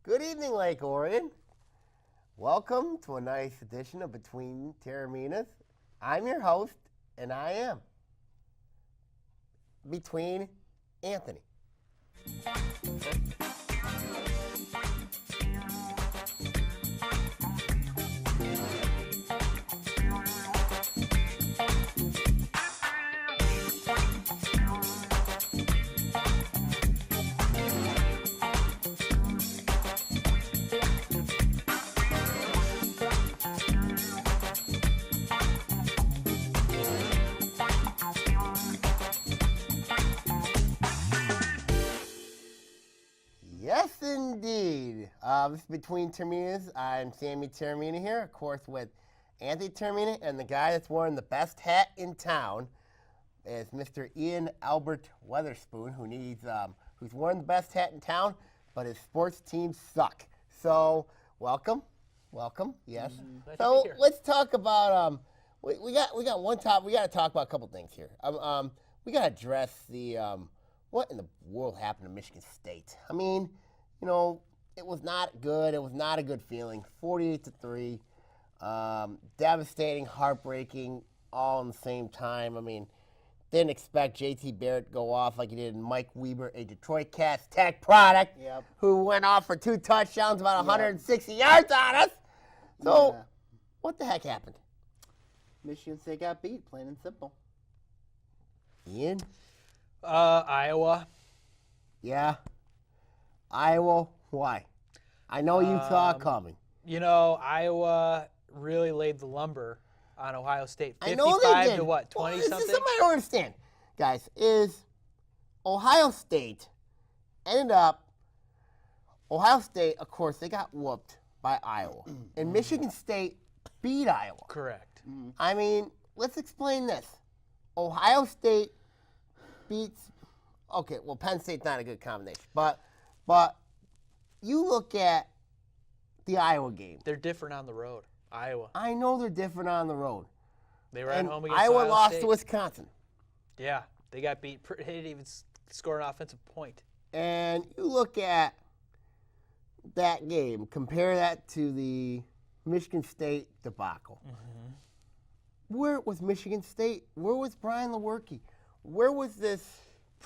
Good evening, Lake Orion. Welcome to a nice edition of Between Taorminas. I'm your host, and I am Between Anthony. Yes, indeed. This is Between Taorminas. I'm Sammy Taormina here, of course, with Anthony Taormina, and the guy that's wearing the best hat in town is Mr. Ian Albert Witherspoon, who's wearing the best hat in town, but his sports teams suck. So, welcome, yes. So let's talk about we got one topic. We got to talk about a couple things here. We got to address the what in the world happened to Michigan State? I mean, it was not good. It was not a good feeling. 48-3, devastating, heartbreaking, all in the same time. I mean, didn't expect JT Barrett to go off like he did Mike Weber, a Detroit Cats Tech product, who went off for 2 touchdowns, about 160 yards on us. So, what the heck happened? Michigan State got beat, plain and simple. Ian? Iowa. Yeah. Iowa, why? I know you saw it coming. Iowa really laid the lumber on Ohio State. 55 I know they did. to what, 20 This is something? something I don't understand, guys, is Ohio State, of course, they got whooped by Iowa. And Michigan State beat Iowa. Correct. I mean, let's explain this. Ohio State beats, Penn State's not a good combination. But you look at the Iowa game. They're different on the road, Iowa. I know they're different on the road. They were at home against Iowa Ohio lost State. to Wisconsin. Yeah, they got beat. They didn't even score an offensive point. And you look at that game, compare that to the Michigan State debacle. Where was Michigan State? Where was Brian Lewerke? Where was this?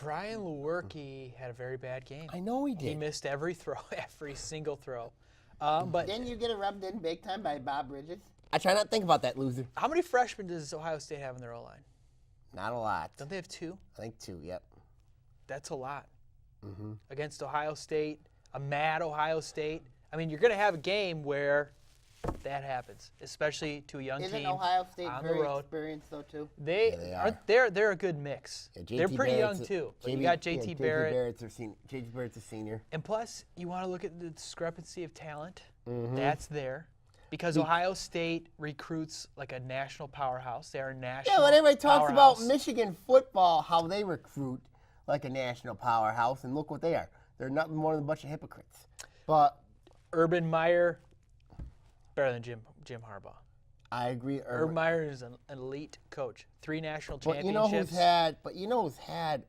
Brian Lewerke had a very bad game. I know he did. He missed every throw, every single throw. But Didn't you get it rubbed in big time by Bob Bridges? I try not to think about that, loser. how many freshmen does Ohio State have in their O-line? Not a lot. Don't they have 2? I think 2, yep. That's a lot. Against Ohio State, a mad Ohio State. I mean, you're going to have a game where that happens, especially to a young Isn't team Ohio State on the very road. experienced though too? They are. They're a good mix. Yeah, They're JT pretty Barrett's young too. But you got JT JT Barrett. Barrett's a senior. And plus, you want to look at the discrepancy of talent. That's there. Because Ohio State recruits like a national powerhouse. They are a national Yeah, when everybody talks powerhouse. about Michigan football, how they recruit like a national powerhouse, and look what they are. They're nothing more than a bunch of hypocrites. But Urban Meyer, better than Jim Harbaugh. I agree. Urban Meyer is an elite coach. 3 national But championships. you know who's had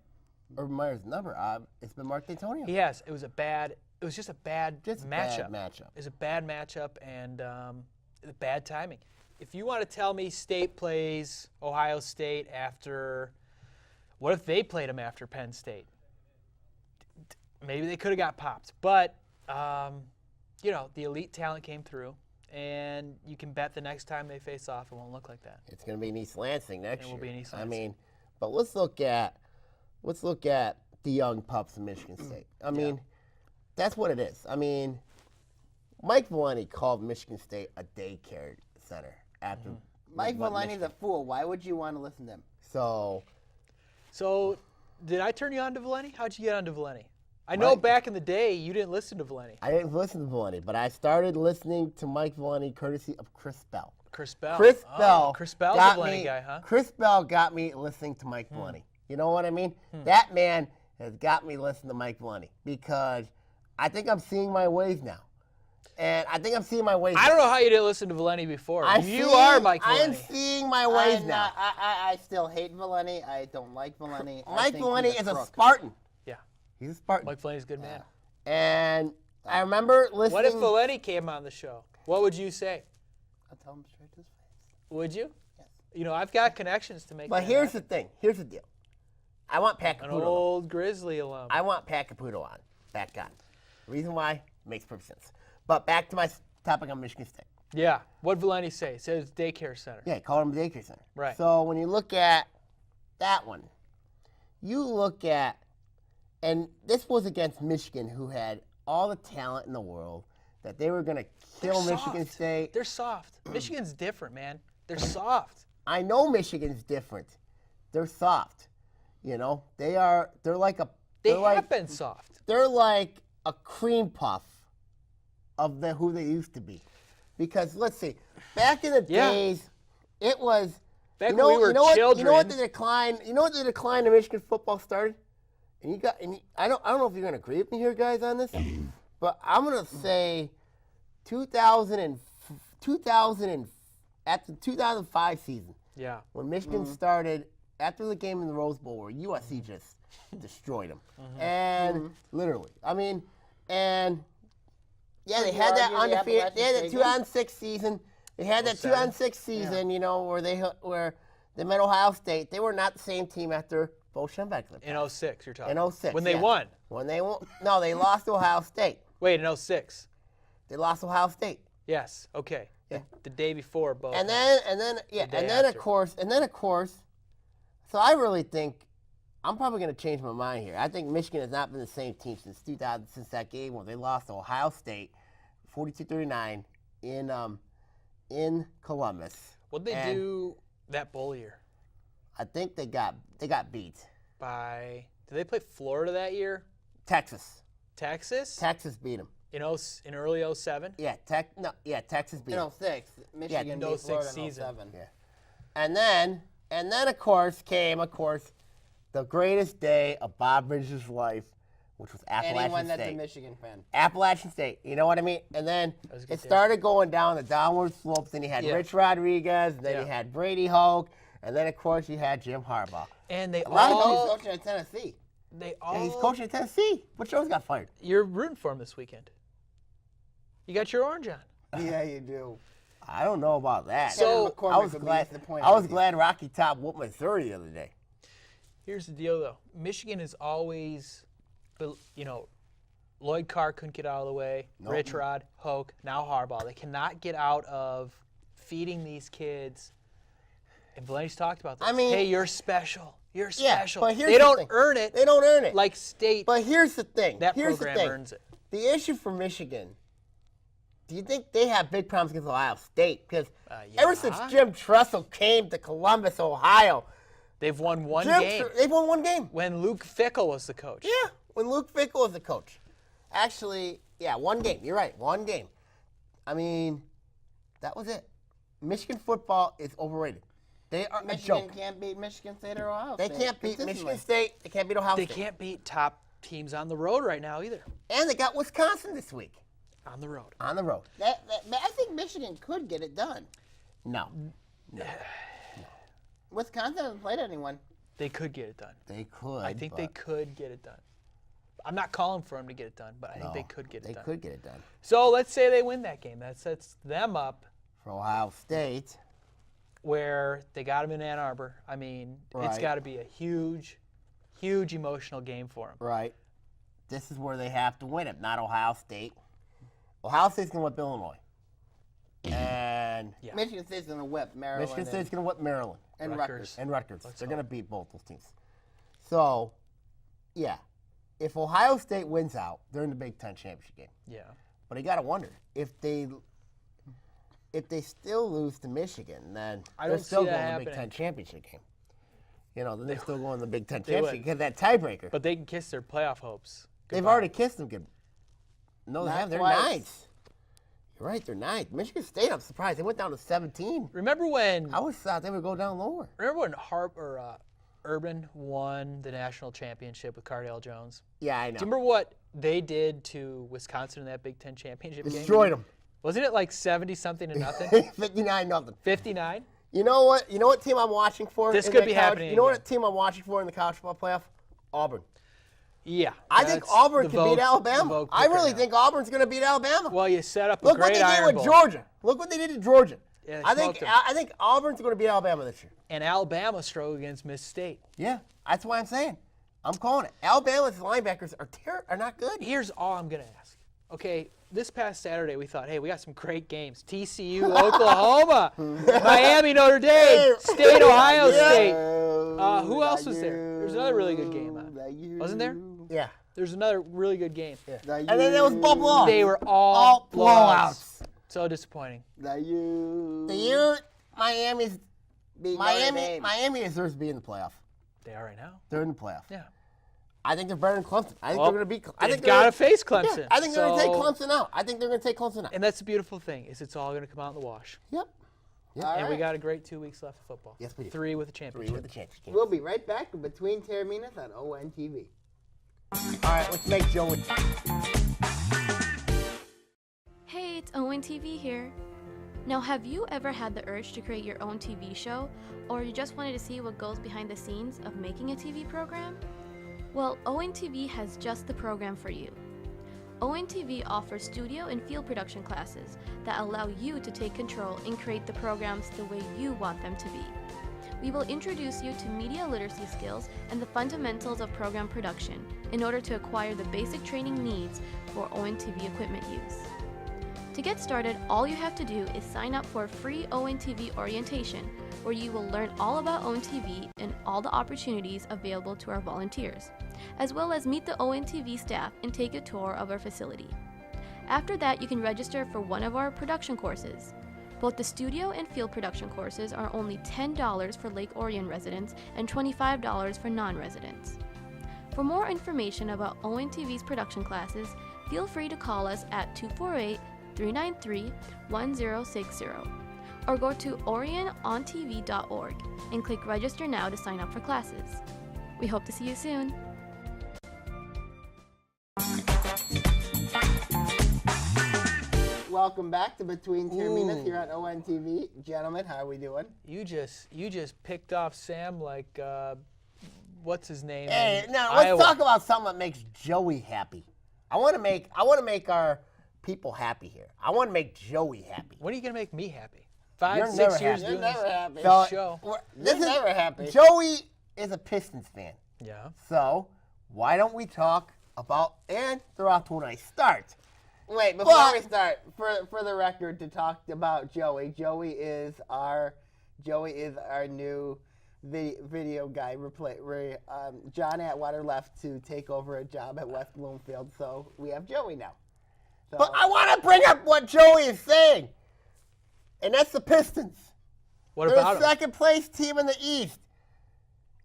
Urban Meyer's number? It's been Mark D'Antonio. He has. It was just a bad Just a matchup. bad matchup. It was a bad matchup and bad timing. If you want to tell me State plays Ohio State after, what if they played them after Penn State? Maybe they could have got popped. But, the elite talent came through, and you can bet the next time they face off, it won't look like that. It's going to be in East Lansing next year. It will be in East I Lansing. mean, but let's look at the young pups in Michigan State. I mean, that's what it is. I mean, Mike Valenti called Michigan State a daycare center after Mike what Valenti's a fool. Why would you want to listen to him? So did I turn you on to Valenti? How'd you get on to Valenti? I know back in the day you didn't listen to Valenti. I didn't listen to Valenti, but I started listening to Mike Valenti courtesy of Chris Bell. Chris Bell. Chris Bell Chris Bell's got a Valenti me- guy, huh? Chris Bell got me listening to Mike Valenti. You know what I mean? That man has got me listening to Mike Valenti because I think I'm seeing my ways now. And I think I'm seeing my ways I now. don't know how you didn't listen to Valenti before. I'm You seeing- are Mike I am Valenti. seeing my ways now. I still hate Valenti. I don't like Valenti. I Mike think Valenti he's is a crook. Spartan. Yeah. He's a Spartan. Mike Valenti's a good man. And I remember listening. What if Valenti came on the show? What would you say? I'll tell him straight to his face. Would you? Yes. You know, I've got connections to make But that here's happen. the thing. Here's the deal. I want Pat An Caputo. old Grizzly alum. I want Pat Caputo on. Back on. Reason why? Makes perfect sense. But back to my topic on Michigan State. Yeah. What'd Valenti say? It says daycare center. Yeah, call him a daycare center. Right. So when you look at that one, you look at, and this was against Michigan, who had all the talent in the world, that they were going to kill They're Michigan soft. State. They're soft. Michigan's different, man. They're soft. I know Michigan's different. They're soft. You know, they're like a. They they're like, have been soft. They're like a cream puff of who they used to be. Because let's see, back in the Yeah. days, it was. Back you know, when we were you know what, children. You know what the decline? You know what the decline of Michigan football started? I don't know if you're gonna agree with me here, guys, on this, but I'm gonna say 2000 at the 2005 season Yeah. when Michigan started after the game in the Rose Bowl where USC just destroyed them, and literally, I mean, and yeah, they Would you had that argue the undefeated. They had that Appalachian 2-on-6 season. They had that 07. 2-on-6 season, you know, where they met Ohio State. They were not the same team after Bo Schembechler. In 06, you're talking. In 06, When they yeah. won. When they won, no, they lost to Ohio State. Wait, in 06. They lost to Ohio State. Yes. Okay. Yeah. The day before both. And then day and then after. of course, so I really think I'm probably going to change my mind here. I think Michigan has not been the same team since that game when they lost to Ohio State, 42-39 in Columbus. What'd they And do that bowl year? I think they got beat. Did they play Florida that year? Texas. Texas? Texas beat them. In early 07? Yeah, Texas beat In them. 06, Michigan in beat 06 Florida in season. 07. Yeah. And then of course came the greatest day of Bob Bridges' life, which was Appalachian Anyone that's a State. Michigan fan. Appalachian State, you know what I mean? And then was a good it day. started going down the downward slopes, and you had Yeah. Rich Rodriguez, and then you Yeah. had Brady Hoke, and then of course you had Jim Harbaugh. And they A lot of He's all, coaching at Tennessee. Yeah, he's coaching at Tennessee. But Jones got fired. you're rooting for him this weekend. You got your orange on. Yeah, you do. I don't know about that. So- Kevin I McCormick was would be glad. disappointed I was with you. glad Rocky Top whooped Missouri the other day. Here's the deal, though. Michigan is always, Lloyd Carr couldn't get out of the way. Nope. Rich Rod, Hoke, now Harbaugh. They cannot get out of feeding these kids. And Valenti's talked about this. I mean- hey, you're special. You're Yeah, special. but here's They the don't thing. earn it They don't earn it. like State. But here's the thing. that here's program the thing. earns it. The issue for Michigan. Do you think they have big problems against Ohio State? Because ever since yeah. Jim Tressel came to Columbus, Ohio, They've won one game they've won one game. when Luke Fickell was the coach. Yeah, when Luke Fickell was the coach. Actually, yeah, one game. You're right, one game. I mean, that was it. Michigan football is overrated. They are a Michigan joke. can't beat Michigan State or Ohio They State. can't beat consistently. Michigan State. They can't beat Ohio They State. can't beat top teams on the road right now either. And they got Wisconsin this week On the road. on the road. I think Michigan could get it done. No, Wisconsin hasn't played anyone. They could get it done. they could. I think they could get it done. I'm not calling for them to get it done, but I think they could get it They done. could get it done. So let's say they win that game. That sets them up For Ohio State, where they got them in Ann Arbor. I mean, it's Right. got to be a huge, huge emotional game for them. right? This is where they have to win it, not Ohio State. Ohio State's going to whip Illinois. And Yeah. Michigan State's going to whip Maryland. Michigan State's going to whip Maryland and Rutgers. Rutgers. and Rutgers. Let's They're hope. going to beat both those teams. So, yeah. If Ohio State wins out, they're in the Big Ten championship game. Yeah. But you got to wonder, if they still lose to Michigan, then I they're don't see still that going to the Big happening. Ten championship game. You know, then they're still going to the Big Ten They would. championship because that tiebreaker. But they can kiss their playoff hopes. They've goodbye. already kissed them. No, they Not have. They're twice. ninth. You're right. They're ninth. Michigan State, I'm surprised. They went down to 17. Remember when I always thought they would go down lower. Urban won the national championship with Cardale Jones? Yeah, I know. Do you remember what they did to Wisconsin in that Big Ten championship game? Destroyed them. Wasn't it like 70-something to nothing? 59-0. 59? You know what? You know what team I'm watching for? This in could the be college- happening You know again. what team I'm watching for in the college football playoff? Auburn. Yeah. I think that's Auburn the can beat vote- Alabama. the vote I picker really now. think Auburn's going to beat Alabama. Well, you set up a Look what great they did Iron with Bowl. Georgia. Look what they did to Georgia. Yeah, they I smoked think 'em. I think Auburn's going to beat Alabama this year. And Alabama struggled against Miss State. Yeah, that's what I'm saying. I'm calling it. Alabama's linebackers are not good. Here's all I'm going to ask. Okay, this past Saturday we thought, hey, we got some great games. TCU, Oklahoma, Miami, Notre Dame, State, Ohio State. Who else was there? There's another really good game. Wasn't there? Yeah. There's another really good game. And then there was blowout. They were all blowouts. So disappointing. The year Miami deserves to be in the playoff. They are right now. They're in the playoff. Yeah. I think they're better than Clemson. I think Well, they're going to beat. They've got to face Clemson. Yeah, I think they're going to take So- Clemson out. I think they're going to take Clemson out. And that's the beautiful thing is it's all going to come out in the wash. Yep. And we got a great 2 weeks left of football. Yes, we do. 3 with a Three championship. with the championship. We'll be right back between Taorminas on ONTV. All right, let's make Joey. Hey, it's ONTV here. Now, have you ever had the urge to create your own TV show, or you just wanted to see what goes behind the scenes of making a TV program? Well, ONTV has just the program for you. ONTV offers studio and field production classes that allow you to take control and create the programs the way you want them to be. We will introduce you to media literacy skills and the fundamentals of program production in order to acquire the basic training needs for ONTV equipment use. To get started, all you have to do is sign up for a free ONTV orientation where you will learn all about ONTV and all the opportunities available to our volunteers, as well as meet the ONTV staff and take a tour of our facility. After that, you can register for one of our production courses. Both the studio and field production courses are only $10 for Lake Orion residents and $25 for non-residents. For more information about ONTV's production classes, feel free to call us at 248-393-1060 or go to orionontv.org and click register now to sign up for classes. We hope to see you soon. Welcome back to Between Taorminas here on ONTV. Gentlemen, how are we doing? You just picked off Sam like what's his name? Hey, in now Iowa. let's talk about something that makes Joey happy. I want to make our people happy here. I want to make Joey happy. When are you gonna make me happy? 5, You're 6 never years happy. doing You're never this happy. So, show. You're never happy. Joey is a Pistons fan. Yeah. So why don't we talk about and throughout to when I start? Wait, before But- we start, for the record, to talk about Joey. Joey is our new video guy. John Atwater left to take over a job at West Bloomfield, so we have Joey now. So, But I want to bring up what Joey is saying, and that's the Pistons. What They're about the him? second place team in the East.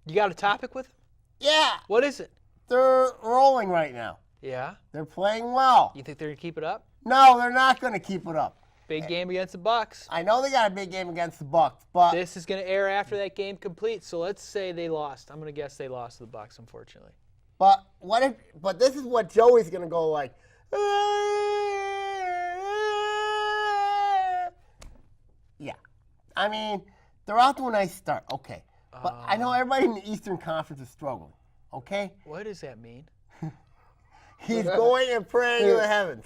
You got a topic with him? Yeah, What is it? they're rolling right now. Yeah. They're playing well. You think they're gonna keep it up? No, they're not going to keep it up. Big game against the Bucks. I know they got a big game against the Bucks, but This is gonna air after that game completes. So let's say they lost. I'm gonna guess they lost to the Bucks, unfortunately. But what if? But this is what Joey's gonna go like. Yeah, I mean they're out to a nice start. Okay, but I know everybody in the Eastern Conference is struggling. Okay, What does that mean? he's going and praying to the heavens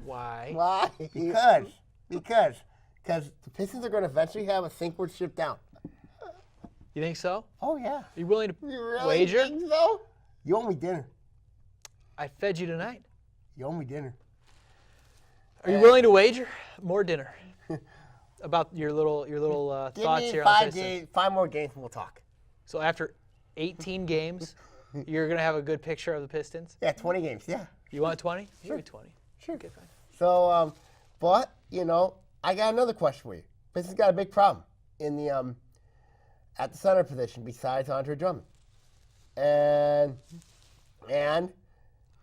Why? why? because the Pistons are going to eventually have a sinkward ship down. You think so? Oh yeah, Are you willing to You really wager? think so? you owe me dinner. I fed you tonight. You owe me dinner. Are you willing to wager? More dinner. About your little Give thoughts me here on 5 Pistons. days, 5 more games, and we'll talk. So after 18 games, you're gonna have a good picture of the Pistons. Yeah, 20 games. Yeah. You want 20? Sure. 20. Sure. Okay, fine. So, but I got another question for you. Pistons got a big problem in the at the center position besides Andre Drummond, and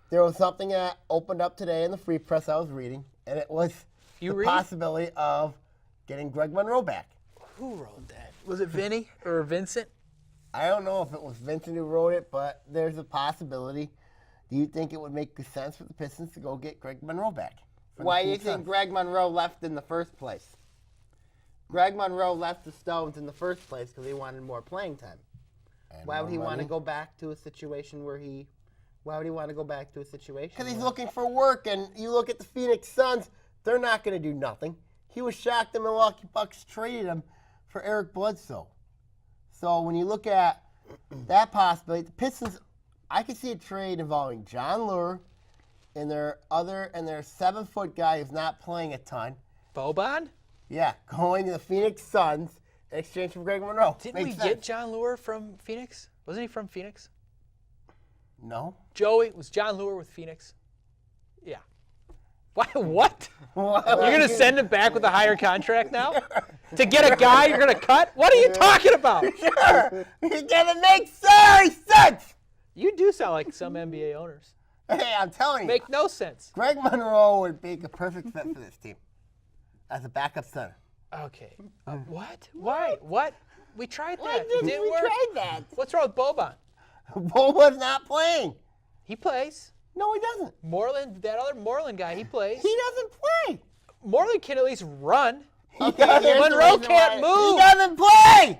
there was something that opened up today in the Free Press I was reading, and it was You the read? possibility of getting Greg Monroe back. Who wrote that? Was it Vinny or Vincent? I don't know if it was Vincent who wrote it, but there's a possibility. Do you think it would make sense for the Pistons to go get Greg Monroe back? from the Why do you Phoenix think Suns? Greg Monroe left in the first place? Greg Monroe left the Stones in the first place because he wanted more playing time. And Why would more he want to money? go back to a situation where he Why would he want to go back to a situation? Because he's where- looking for work, and you look at the Phoenix Suns, they're not going to do nothing. He was shocked the Milwaukee Bucks traded him for Eric Bledsoe. So when you look at that possibility, the Pistons, I could see a trade involving John Lure and their 7-foot guy who's not playing a ton. Boban? Yeah, going to the Phoenix Suns in exchange for Greg Monroe. Didn't Makes we sense. get John Lure from Phoenix? Wasn't he from Phoenix? No. Joey, was John Lure with Phoenix? Yeah. What? What? You're You're going to send him back with a higher contract now? To get a guy you're going to cut? What are you talking about? Sure. It doesn't make sense. You do sound like some NBA owners. Hey, I'm telling you. Make no sense. Greg Monroe would make a perfect fit for this team as a backup center. Okay. What? Why? What? We tried that. It didn't we work. tried that. What's wrong with Boban? Boba's not playing. He plays. No, he doesn't. Moreland, that other Moreland guy, he plays. He doesn't play. Moreland can at least run. Okay, here's the Monroe reason can't why. move. He doesn't play.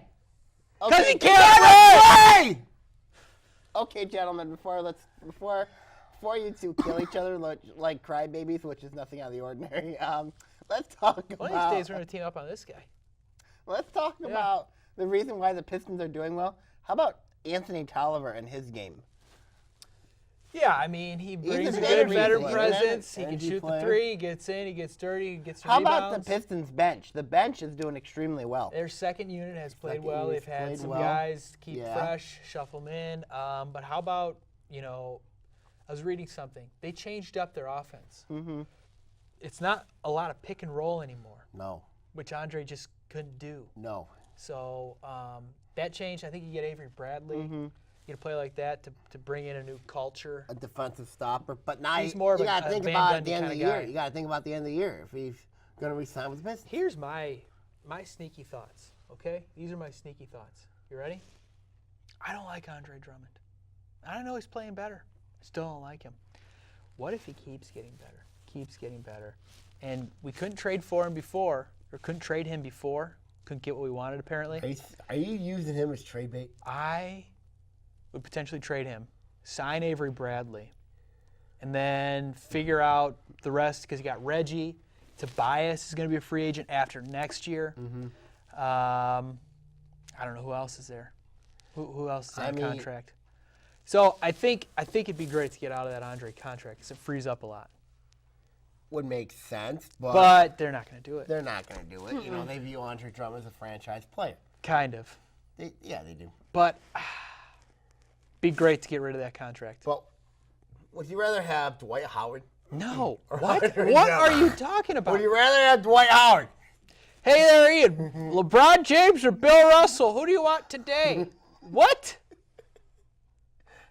Because he He can't doesn't run. play. Okay, gentlemen, before you two kill each other like crybabies, which is nothing out of the ordinary, let's talk One about. of these days we're going to team up on this guy. Let's talk about the reason why the Pistons are doing well. How about Anthony Tolliver and his game? Yeah, I mean, he brings a a good veteran, veteran he's an presence. He can energy shoot the player. three. He gets in. He gets dirty. He gets How rebounds. about the Pistons bench? The bench is doing extremely well. Their second unit has played Second well. They've unit's had played some well. guys keep Yeah. fresh, shuffle them in. But how about, I was reading something. They changed up their offense. Mm-hmm. It's not a lot of pick and roll anymore, No, which Andre just couldn't do. no. So that changed. I think you get Avery Bradley. Mm-hmm. You get a player like that to bring in a new culture. A defensive stopper, but now He's more of you a- got to a think Van about it Gundy at the end of the kinda year. guy. You got to think about the end of the year if he's going to resign with the Pistons. Here's my sneaky thoughts, okay? These are my sneaky thoughts. You ready? I don't like Andre Drummond. I know he's playing better. I still don't like him. What if he keeps getting better? And we couldn't trade for him before, or couldn't trade him before. Couldn't get what we wanted, apparently. Are you using him as trade bait? I would potentially trade him, sign Avery Bradley, and then figure out the rest because you got Reggie. Tobias is going to be a free agent after next year. Mm-hmm. I don't know who else is there. Who else is on I mean- contract? So I think it'd be great to get out of that Andre contract because it frees up a lot. Would make sense, but But they're not going to do it. they're not going to do it. You know, they view Andre Drummond as a franchise player. Kind of. They do. But be great to get rid of that contract. But would you rather have Dwight Howard? No. Or What? Andre What Drummond? are you talking about? Would you rather have Dwight Howard? Hey there, Ian. LeBron James or Bill Russell? Who do you want today? What?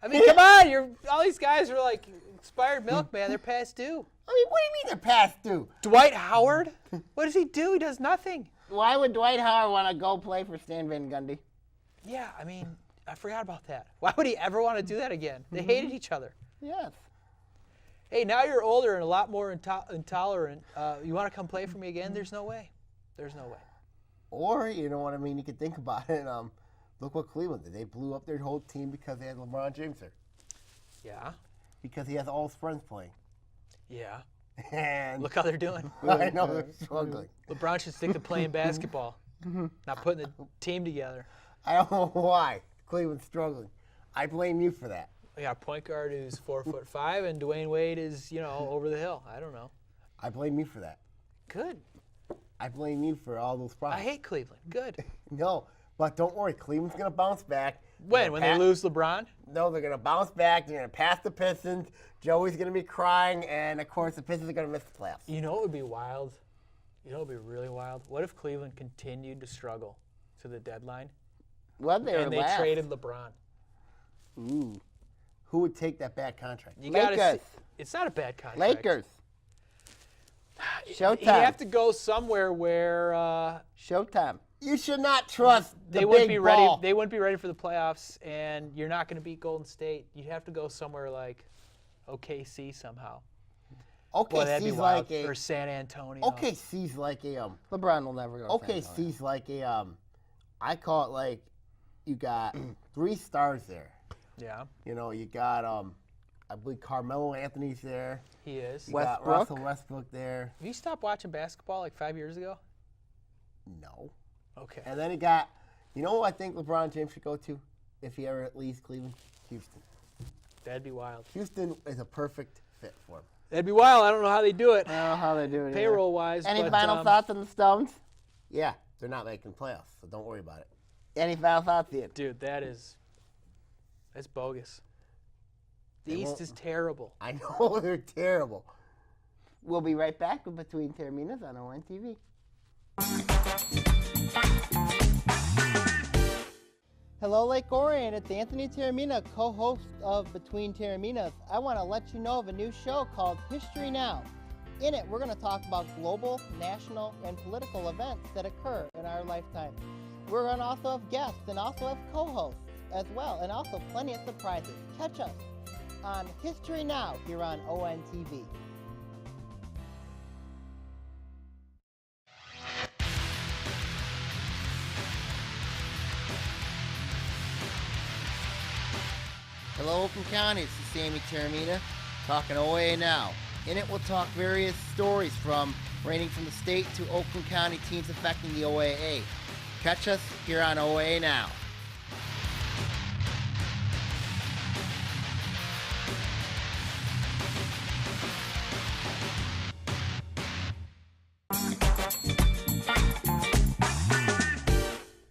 I mean, come on. All these guys are like expired milk, man. They're past due. I mean, what do you mean they're past due? Dwight Howard? What does he do? He does nothing. Why would Dwight Howard want to go play for Stan Van Gundy? Yeah, I mean, I forgot about that. Why would he ever want to do that again? They hated each other. Yes. Hey, now you're older and a lot more intolerant. You want to come play for me again? There's no way. There's no way. Or, you know what I mean, you could think about it. Look what Cleveland did. They blew up their whole team because they had LeBron James there. Yeah. Because he has all his friends playing. Yeah. And Look how they're doing. I know they're struggling. LeBron should stick to playing basketball, not putting the team together. I don't know why Cleveland's struggling. I blame you for that. We got a point guard who's 4'5", and Dwayne Wade is, over the hill. I don't know. I blame you for that. Good. I blame you for all those I problems. hate Cleveland. Good. No, but don't worry. Cleveland's going to bounce back. When they lose LeBron? No, they're going to bounce back. They're going to pass the Pistons. Joey's going to be crying. And, of course, the Pistons are going to miss the playoffs. You know what would be wild? You know what would be really wild? What if Cleveland continued to struggle to the deadline Well, they were and they last. traded LeBron? Ooh. Who would take that bad contract? You gotta Lakers. see, it's not a bad contract. Lakers. You Showtime. have to go somewhere where Showtime. You should not trust the they wouldn't big be ready. ball. They wouldn't be ready for the playoffs, and you're not going to beat Golden State. You'd have to go somewhere like OKC somehow. Boy, that'd be OKC's wild. like a Or San Antonio. OKC's like a LeBron will never go. to San Antonio. OKC's like a I call it like you got 3 stars there. Yeah. You know, you got I believe Carmelo Anthony's there. He is. You got Westbrook? Russell Westbrook there. Have you stopped watching basketball like 5 years ago? No. Okay. And then he got, you know who I think LeBron James should go to if he ever leaves Cleveland? Houston. That'd be wild. Houston is a perfect fit for him. That'd be wild. I don't know how they do it, I don't know how they do it. payroll-wise. Any but, final thoughts on the Stones? Yeah, they're not making playoffs, so don't worry about it. Any final thoughts, Ian? Dude, that's bogus. The They East won't- is terrible. I know they're terrible. We'll be right back with Between Taorminas on ONTV. Hello, Lake Orion. It's Anthony Taormina, co-host of Between Taorminas. I want to let you know of a new show called History Now. In it, we're going to talk about global, national, and political events that occur in our lifetime. We're going to also have guests and also have co-hosts as well, and also plenty of surprises. Catch us on History Now here on ONTV. Hello, Oakland County. This is Sammy Taormina talking OA Now. In it, we'll talk various stories ranging from the state to Oakland County teams affecting the OAA. Catch us here on OA Now.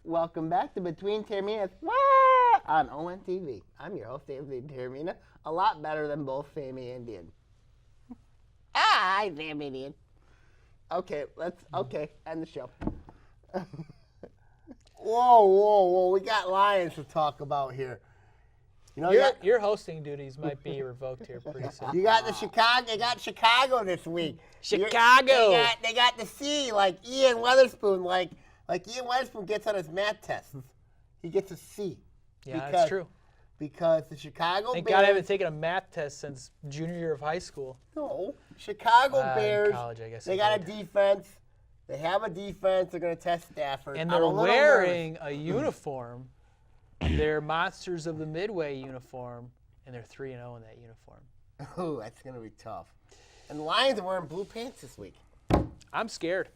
Welcome back to Between Taorminas on ONTV. I'm your host, Anthony Taormina. A lot better than both Sammy and Ian. Hi, Sammy and Ian. Okay, end the show. Whoa. We got Lions to talk about here. You know, Your hosting duties might be revoked here pretty soon. you got the Chicago. They got Chicago this week. Chicago! They got the C, like Ian Witherspoon. Like Ian Witherspoon gets on his math tests. He gets a C. Yeah, that's true. Because the Chicago Thank Bears. God I haven't taken a math test since junior year of high school. No, Chicago In Bears. college, I guess They I got a did. defense. They have a defense. They're going to test Stafford. And I'm they're a little wearing a uniform. They're Monsters of the Midway uniform, and they're 3-0 in that uniform. nervous. Ooh, that's going to be tough. And the Lions are wearing blue pants this week. I'm scared.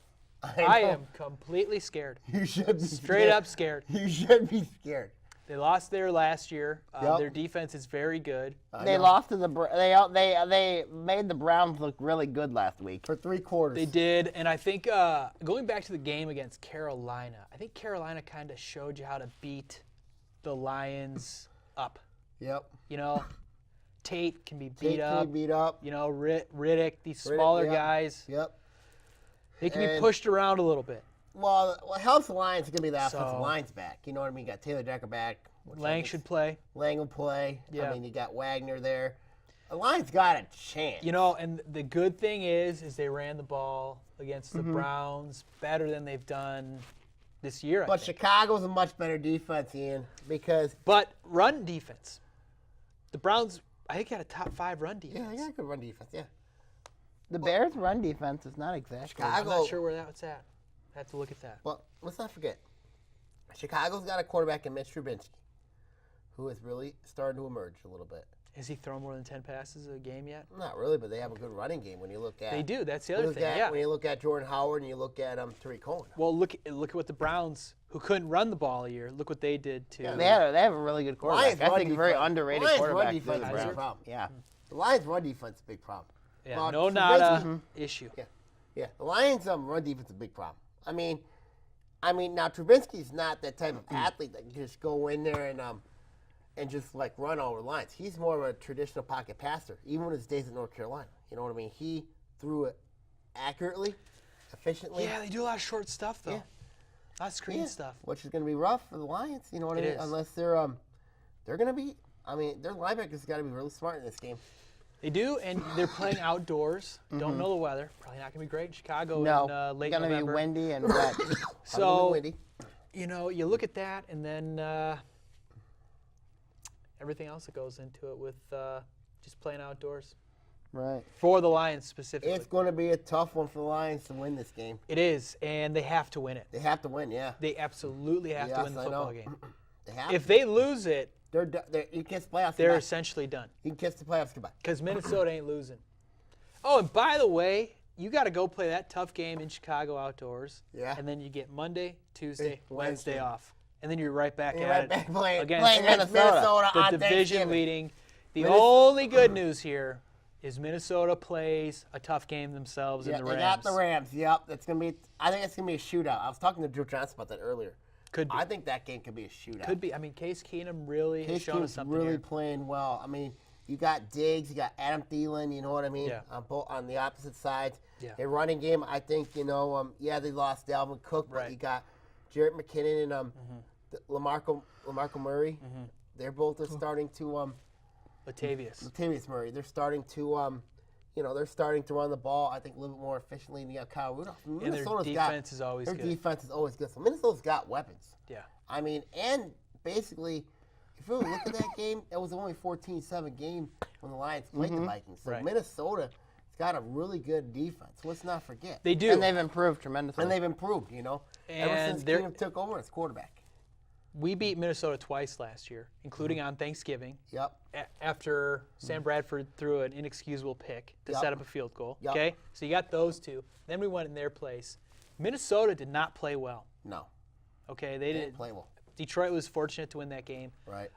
I know. am completely scared. You should be Straight scared. up scared. You should be scared. They lost there last year. Yep. Their defense is very good. They lost to they made the Browns look really good last week. For 3 quarters. They did, and I think going back to the game against Carolina, I think Carolina kind of showed you how to beat the Lions up. Yep. You know, Tate can be Tate beat can up. be beat up. You know, Riddick, these smaller yep. guys, Yep. they can be And- pushed around a little bit. Well, what helps the Lions is going to be the offensive So- line's back. You know what I mean? You got Taylor Decker back. which I Lang think should play. Lang will play. Yeah. I mean, you got Wagner there. The Lions got a chance. You know, and the good thing is they ran the ball against the Browns better than they've done this year, I But think. Chicago's a much better defense, Ian, because But run defense. The Browns, I think, had a top 5 run defense. they got a good run defense. Yeah. The Bears' run defense is not exactly. I'm Chicago. not sure where that's at. I have to look at that. But let's not forget, Chicago's got a quarterback in Mitch Trubisky, who is really starting to emerge a little bit. Has he thrown more than 10 passes a game yet? Not really, but they have a good running game when you look at. They do. That's the when you other look thing. at- Yeah. When you look at Jordan Howard and you look at Tariq Cohen. Well, look at what the Browns, who couldn't run the ball a year, look what they did to. Yeah, They have a really good quarterback. Lions I run think a very defense- underrated Lions quarterback. run defense too, is a Browns. big problem. Yeah. The Lions' run defense is a big problem. Yeah, Well, no Trubisky- nada issue. Yeah, the Lions' run defense is a big problem. I mean, now Trubisky's not that type of athlete that can just go in there and just like run over lines. He's more of a traditional pocket passer, even in his days at North Carolina. You know what I mean? He threw it accurately, efficiently. Yeah, they do a lot of short stuff though. Yeah. A lot of screen stuff. Which is going to be rough for the Lions. You know what I It mean? is. Unless they're going to be. I mean, their linebackers got to be really smart in this game. They do, and they're playing outdoors. Don't know the weather. Probably not going to be great in Chicago No, in late gonna November. be windy and wet. So, Windy. you know, you look at that, and then everything else that goes into it with just playing outdoors. Right. For the Lions specifically. It's going to be a tough one for the Lions to win this game. It is, and they have to win it. They have to win, yeah. They absolutely have to Yes, win the I football know. game. They have If to. they lose it, You kiss playoffs They're goodbye. essentially done You can kiss the playoffs goodbye. because Minnesota ain't losing. Oh, and by the way, you got to go play that tough game in Chicago outdoors. Yeah. And then you get Monday, Tuesday, Wednesday. Wednesday off. And then you're right back You're at right it back playing against Minnesota the on division Thanksgiving. leading. The Minnes- only good news here is Minnesota plays a tough game themselves Yeah, in the they Rams. got the Rams. Yep, that's gonna be. I think it's gonna be a shootout. I was talking to Drew Johnson about that earlier. Could be. I think that game could be a shootout. Could be. I mean, Case Keenum really has Case shown us Keenum's something really here. playing well. I mean, you got Diggs, you got Adam Thielen. You know what I mean? Yeah. On the opposite sides. Yeah. Their running game, I think, they lost Dalvin Cook, but Right. you got Jarrett McKinnon and LaMarco Murray. They're both starting to Latavius Murray. They're starting to they're starting to run the ball, I think, a little bit more efficiently than Kyle Rudolph. And their Minnesota's defense is always their good. defense is always good. So Minnesota's got weapons. Yeah. I mean, and basically, if you really look at that game, it was only 14-7 game when the Lions played the Vikings. So Right. Minnesota's got a really good defense. Let's not forget. They do. And they've improved tremendously. And they've improved, ever And since they're- Keenum took over as quarterback. We beat Minnesota twice last year, including on Thanksgiving. Yep. After Sam Bradford threw an inexcusable pick to Yep. set up a field goal. Yep. Okay? So you got those two. Then we went in their place. Minnesota did not play well. No. Okay? They Didn't didn't play well. Detroit was fortunate to win that game. Right.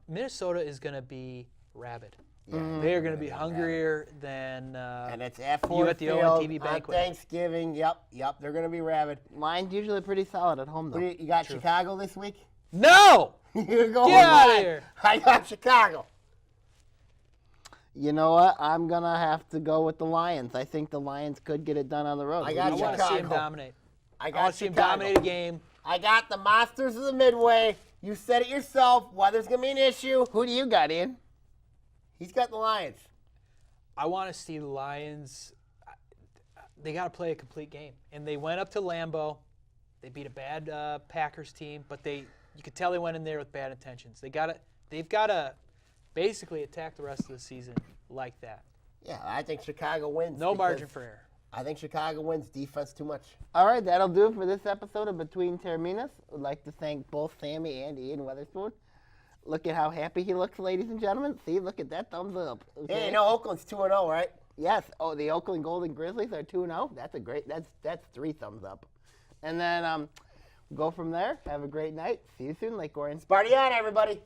Minnesota is going to be rabid. Yeah. They are going to be hungrier than And it's at you Ford at the Field ONTV on banquet. Thanksgiving. Yep. They're going to be rabid. Lions usually pretty solid at home, though. You got Chicago this week? No! You're going Get outta live. here. I got Chicago. You know what? I'm going to have to go with the Lions. I think the Lions could get it done on the road. I I got want to see him Chicago. dominate. I I got want to see him Chicago. dominate a game. I got the Monsters of the Midway. You said it yourself. Weather's going to be an issue. Who do you got, Ian? He's got the Lions. I want to see the Lions. They got to play a complete game, and they went up to Lambeau. They beat a bad Packers team, but you could tell they went in there with bad intentions. They've got to basically attack the rest of the season like that. Yeah, I think Chicago wins. No because margin for error. I think Chicago wins. Defense too much. All right, that'll do it for this episode of Between Taorminas. I'd like to thank both Sammy and Ian Witherspoon. Look at how happy he looks, ladies and gentlemen. See, look at that thumbs up. Okay? Hey, Oakland's 2-0, right? Yes. Oh, the Oakland Golden Grizzlies are 2-0. That's a great. That's 3 thumbs up. And then go from there. Have a great night. See you soon, Lake Orion. Party on, everybody.